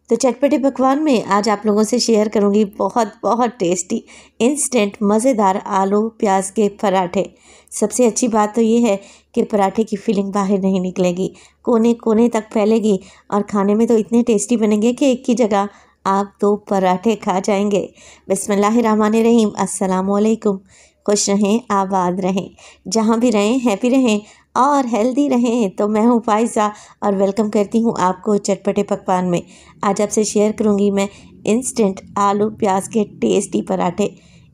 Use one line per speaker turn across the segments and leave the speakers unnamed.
तो चटपटे पकवान में आज आप लोगों से शेयर करूंगी बहुत बहुत टेस्टी इंस्टेंट मज़ेदार आलू प्याज के पराठे। सबसे अच्छी बात तो ये है कि पराठे की फीलिंग बाहर नहीं निकलेगी, कोने कोने तक फैलेगी और खाने में तो इतने टेस्टी बनेंगे कि एक की जगह आप 2 पराठे खा जाएंगे। बिस्मिल्लाहिर्रहमानिर्रहीम, अस्सलाम वालेकुम। खुश रहें, आबाद रहें, जहाँ भी रहें हैप्पी रहें और हेल्दी रहें। तो मैं हूँ फ़ाइज़ा और वेलकम करती हूँ आपको चटपटे पकवान में। आज आपसे शेयर करूँगी मैं इंस्टेंट आलू प्याज के टेस्टी पराठे।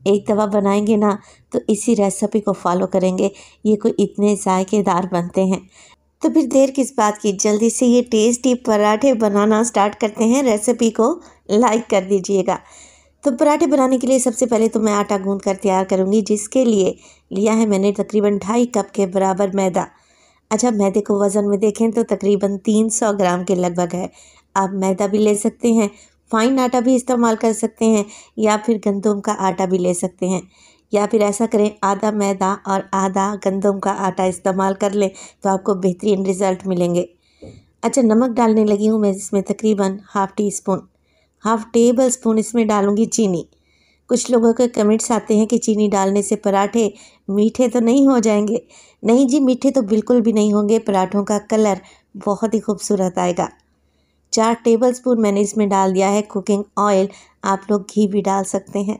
एक दफ़ा बनाएंगे ना तो इसी रेसिपी को फॉलो करेंगे, ये कोई इतने जायकेदार बनते हैं। तो फिर देर किस बात की, जल्दी से ये टेस्टी पराठे बनाना स्टार्ट करते हैं। रेसिपी को लाइक कर दीजिएगा। तो पराठे बनाने के लिए सबसे पहले तो मैं आटा गूंद कर तैयार करूँगी, जिसके लिए लिया है मैंने तकरीबन 2.5 कप के बराबर मैदा। अच्छा, मैदे को वज़न में देखें तो तकरीबन 300 ग्राम के लगभग है। आप मैदा भी ले सकते हैं, फाइन आटा भी इस्तेमाल कर सकते हैं, या फिर गंदम का आटा भी ले सकते हैं, या फिर ऐसा करें आधा मैदा और आधा गंदम का आटा इस्तेमाल कर लें तो आपको बेहतरीन रिज़ल्ट मिलेंगे। अच्छा, नमक डालने लगी हूँ मैं इसमें तकरीबन हाफ़ टेबल स्पून इसमें डालूँगी चीनी। कुछ लोगों के कमेंट्स आते हैं कि चीनी डालने से पराठे मीठे तो नहीं हो जाएंगे। नहीं जी, मीठे तो बिल्कुल भी नहीं होंगे, पराठों का कलर बहुत ही खूबसूरत आएगा। 4 टेबल स्पून मैंने इसमें डाल दिया है कुकिंग ऑयल, आप लोग घी भी डाल सकते हैं।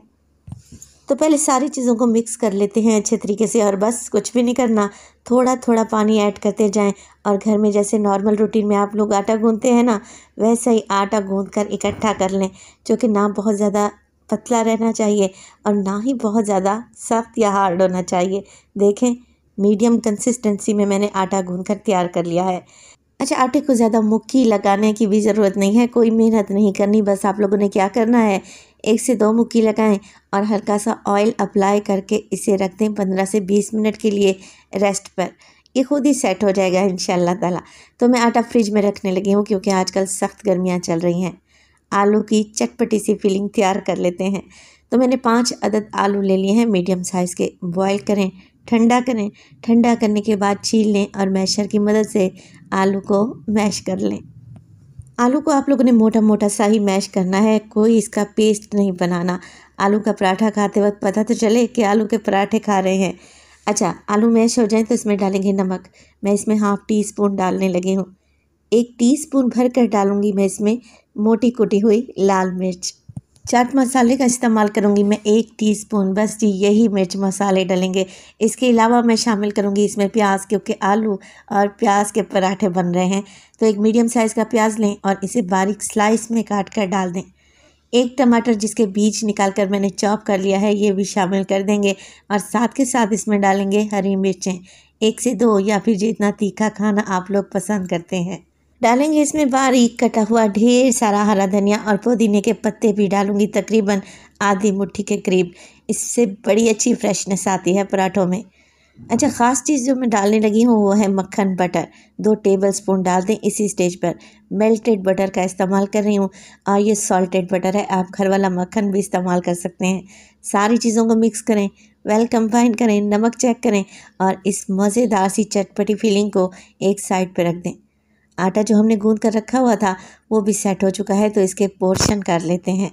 तो पहले सारी चीज़ों को मिक्स कर लेते हैं अच्छे तरीके से, और बस कुछ भी नहीं करना, थोड़ा थोड़ा पानी ऐड करते जाएं और घर में जैसे नॉर्मल रूटीन में आप लोग आटा गूंथते हैं ना, वैसा ही आटा गूंथ कर इकट्ठा कर लें, जो कि ना बहुत ज़्यादा पतला रहना चाहिए और ना ही बहुत ज़्यादा सख्त या हार्ड होना चाहिए। देखें, मीडियम कंसिस्टेंसी में मैंने आटा गूंथ कर तैयार कर लिया है। अच्छा, आटे को ज़्यादा मुक्की लगाने की भी ज़रूरत नहीं है, कोई मेहनत नहीं करनी। बस आप लोगों ने क्या करना है, 1 से 2 मुक्की लगाएं और हल्का सा ऑयल अप्लाई करके इसे रख दें 15 से 20 मिनट के लिए रेस्ट पर। ये खुद ही सेट हो जाएगा इंशाल्लाह ताला। तो मैं आटा फ्रिज में रखने लगी हूँ, क्योंकि आजकल सख्त गर्मियाँ चल रही हैं। आलू की चटपटी सी फिलिंग तैयार कर लेते हैं। तो मैंने 5 अदद आलू ले लिए हैं मीडियम साइज़ के। बॉयल करें, ठंडा करें, ठंडा करने के बाद छील लें और मैशर की मदद से आलू को मैश कर लें। आलू को आप लोगों ने मोटा मोटा सा ही मैश करना है, कोई इसका पेस्ट नहीं बनाना। आलू का पराठा खाते वक्त पता तो चले कि आलू के पराठे खा रहे हैं। अच्छा, आलू मैश हो जाए तो इसमें डालेंगे नमक। मैं इसमें हाफ़ टी स्पून डालने लगी हूँ। 1 टीस्पून भर कर डालूँगी मैं इसमें मोटी कुटी हुई लाल मिर्च। चाट मसाले का इस्तेमाल करूँगी मैं 1 टीस्पून, बस जी यही मिर्च मसाले डलेंगे। इसके अलावा मैं शामिल करूँगी इसमें प्याज, क्योंकि आलू और प्याज के पराठे बन रहे हैं। तो एक मीडियम साइज़ का प्याज लें और इसे बारीक स्लाइस में काट कर डाल दें। 1 टमाटर जिसके बीज निकाल कर मैंने चॉप कर लिया है, ये भी शामिल कर देंगे और साथ के साथ इसमें डालेंगे हरी मिर्चें, 1 से 2 या फिर जितना तीखा खाना आप लोग पसंद करते हैं। डालेंगे इसमें बारीक कटा हुआ ढेर सारा हरा धनिया और पुदीने के पत्ते भी डालूंगी, तकरीबन आधी मुट्ठी के करीब। इससे बड़ी अच्छी फ्रेशनेस आती है पराठों में। अच्छा, ख़ास चीज़ जो मैं डालने लगी हूँ वो है मक्खन बटर। 2 टेबल स्पून डाल दें इसी स्टेज पर। मेल्टेड बटर का इस्तेमाल कर रही हूँ और ये सॉल्टेड बटर है, आप घर वाला मक्खन भी इस्तेमाल कर सकते हैं। सारी चीज़ों को मिक्स करें, वेल कंबाइन करें, नमक चेक करें और इस मज़ेदार सी चटपटी फीलिंग को एक साइड पर रख दें। आटा जो हमने गूंद कर रखा हुआ था वो भी सेट हो चुका है, तो इसके पोर्शन कर लेते हैं।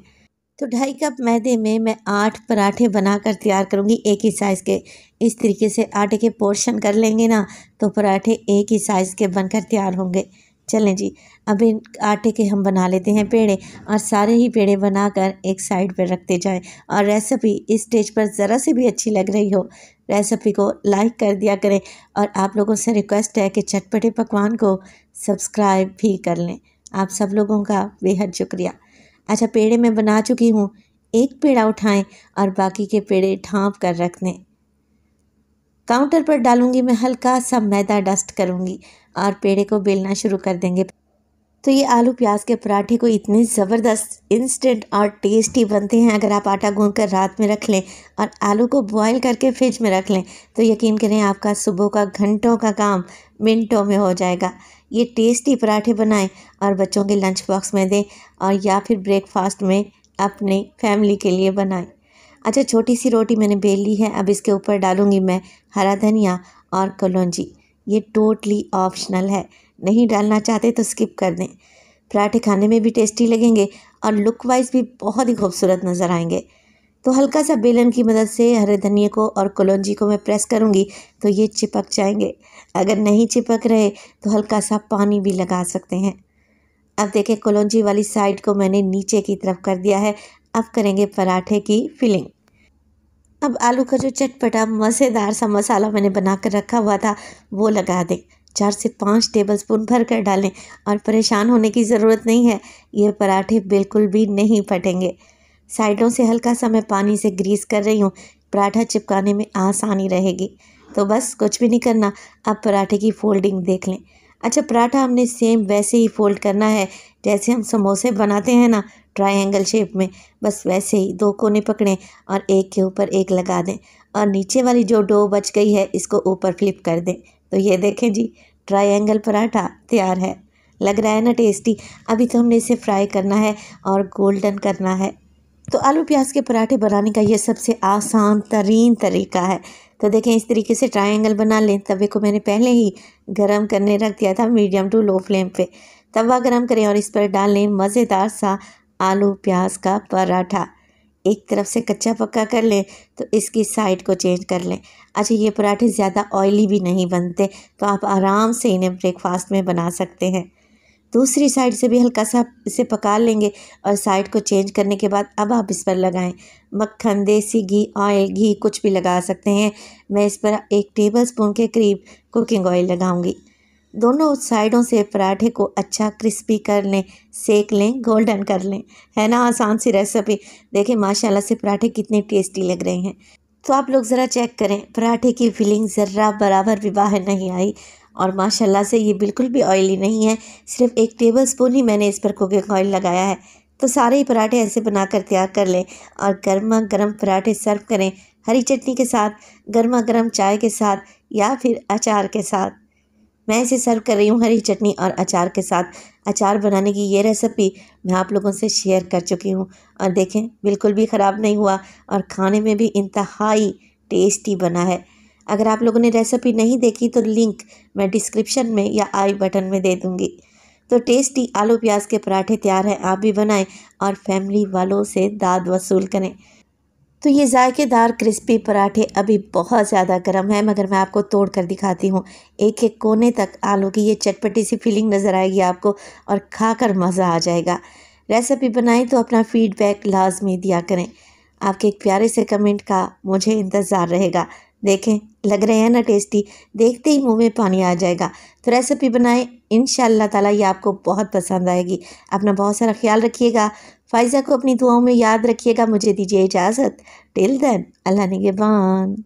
तो 2.5 कप मैदे में मैं 8 पराठे बनाकर तैयार करूँगी, एक ही साइज़ के। इस तरीके से आटे के पोर्शन कर लेंगे ना तो पराठे एक ही साइज़ के बनकर तैयार होंगे। चलें जी, अब इन आटे के हम बना लेते हैं पेड़े, और सारे ही पेड़े बनाकर एक साइड पर रखते जाएं। और रेसिपी इस स्टेज पर ज़रा से भी अच्छी लग रही हो, रेसिपी को लाइक कर दिया करें, और आप लोगों से रिक्वेस्ट है कि चटपटे पकवान को सब्सक्राइब भी कर लें। आप सब लोगों का बेहद शुक्रिया। अच्छा, पेड़े मैं बना चुकी हूँ। एक पेड़ा उठाएं और बाकी के पेड़े ढाँप कर रख दें। काउंटर पर डालूंगी मैं हल्का सा मैदा डस्ट करूँगी और पेड़े को बेलना शुरू कर देंगे। तो ये आलू प्याज के पराठे को इतने ज़बरदस्त इंस्टेंट और टेस्टी बनते हैं। अगर आप आटा गूंथ कर रात में रख लें और आलू को बॉईल करके फ्रिज में रख लें तो यकीन करें आपका सुबह का घंटों का काम मिनटों में हो जाएगा। ये टेस्टी पराठे बनाएं और बच्चों के लंच बॉक्स में दें, और या फिर ब्रेकफास्ट में अपनी फैमिली के लिए बनाएं। अच्छा, छोटी सी रोटी मैंने बेल ली है। अब इसके ऊपर डालूंगी मैं हरा धनिया और कलौंजी। ये टोटली ऑप्शनल है, नहीं डालना चाहते तो स्किप कर दें। पराठे खाने में भी टेस्टी लगेंगे और लुक वाइज भी बहुत ही खूबसूरत नज़र आएंगे। तो हल्का सा बेलन की मदद से हरे धनिए को और कलौंजी को मैं प्रेस करूँगी तो ये चिपक जाएंगे। अगर नहीं चिपक रहे तो हल्का सा पानी भी लगा सकते हैं। अब देखें, कलौंजी वाली साइड को मैंने नीचे की तरफ कर दिया है। अब करेंगे पराठे की फिलिंग। अब आलू का जो चटपटा मज़ेदार सा मसाला मैंने बना कर रखा हुआ था वो लगा दें। 4 से 5 टेबलस्पून भर कर डालें और परेशान होने की ज़रूरत नहीं है, ये पराठे बिल्कुल भी नहीं फटेंगे। साइडों से हल्का सा मैं पानी से ग्रीस कर रही हूँ, पराठा चिपकाने में आसानी रहेगी। तो बस कुछ भी नहीं करना। अब पराठे की फोल्डिंग देख लें। अच्छा, पराठा हमने सेम वैसे ही फोल्ड करना है जैसे हम समोसे बनाते हैं ना, ट्रायंगल शेप में। बस वैसे ही 2 कोने पकड़ें और एक के ऊपर एक लगा दें और नीचे वाली जो डो बच गई है इसको ऊपर फ्लिप कर दें। तो ये देखें जी, ट्रायंगल पराठा तैयार है। लग रहा है ना टेस्टी। अभी तो हमने इसे फ्राई करना है और गोल्डन करना है। तो आलू प्याज के पराठे बनाने का ये सबसे आसान तरीन तरीका है। तो देखें, इस तरीके से ट्रायंगल बना लें। तवे को मैंने पहले ही गरम करने रख दिया था, मीडियम टू लो फ्लेम पे। तवा गरम करें और इस पर डाल लें मज़ेदार सा आलू प्याज का पराठा। एक तरफ से कच्चा पक्का कर लें तो इसकी साइड को चेंज कर लें। अच्छा, ये पराठे ज़्यादा ऑयली भी नहीं बनते, तो आप आराम से इन्हें ब्रेकफास्ट में बना सकते हैं। दूसरी साइड से भी हल्का सा इसे पका लेंगे और साइड को चेंज करने के बाद अब आप इस पर लगाएं मक्खन, देसी घी, ऑयल, घी कुछ भी लगा सकते हैं। मैं इस पर 1 टेबलस्पून के करीब कुकिंग ऑयल लगाऊंगी। दोनों साइडों से पराठे को अच्छा क्रिस्पी कर लें, सेक लें, गोल्डन कर लें। है ना आसान सी रेसिपी। देखें माशाल्लाह से पराठे कितने टेस्टी लग रहे हैं। तो आप लोग ज़रा चेक करें, पराठे की फिलिंग ज़रा बराबर भी बाहर नहीं आई और माशाल्लाह से ये बिल्कुल भी ऑयली नहीं है। सिर्फ 1 टेबलस्पून ही मैंने इस पर कुकिंग ऑयल लगाया है। तो सारे ही पराठे ऐसे बनाकर तैयार कर लें और गर्मा गर्म पराठे सर्व करें हरी चटनी के साथ, गर्मा गर्म चाय के साथ या फिर अचार के साथ। मैं इसे सर्व कर रही हूँ हरी चटनी और अचार के साथ। अचार बनाने की ये रेसिपी मैं आप लोगों से शेयर कर चुकी हूँ और देखें बिल्कुल भी ख़राब नहीं हुआ और खाने में भी इंतहाई टेस्टी बना है। अगर आप लोगों ने रेसिपी नहीं देखी तो लिंक मैं डिस्क्रिप्शन में या आई बटन में दे दूँगी। तो टेस्टी आलू प्याज के पराठे तैयार हैं, आप भी बनाएं और फैमिली वालों से दाद वसूल करें। तो ये जायकेदार क्रिस्पी पराठे अभी बहुत ज़्यादा गर्म है, मगर मैं आपको तोड़ कर दिखाती हूँ। एक एक कोने तक आलू की ये चटपटी सी फीलिंग नज़र आएगी आपको और खाकर मज़ा आ जाएगा। रेसिपी बनाएं तो अपना फीडबैक लाजमी दिया करें। आपके एक प्यारे से कमेंट का मुझे इंतज़ार रहेगा। देखें, लग रहे हैं ना टेस्टी, देखते ही मुंह में पानी आ जाएगा। तो रेसिपी बनाएं, इंशाअल्लाह ताला ये आपको बहुत पसंद आएगी। अपना बहुत सारा ख्याल रखिएगा। फ़ाइज़ा को अपनी दुआओं में याद रखिएगा। मुझे दीजिए इजाज़त। टिल देन, अल्लाह निगहबान।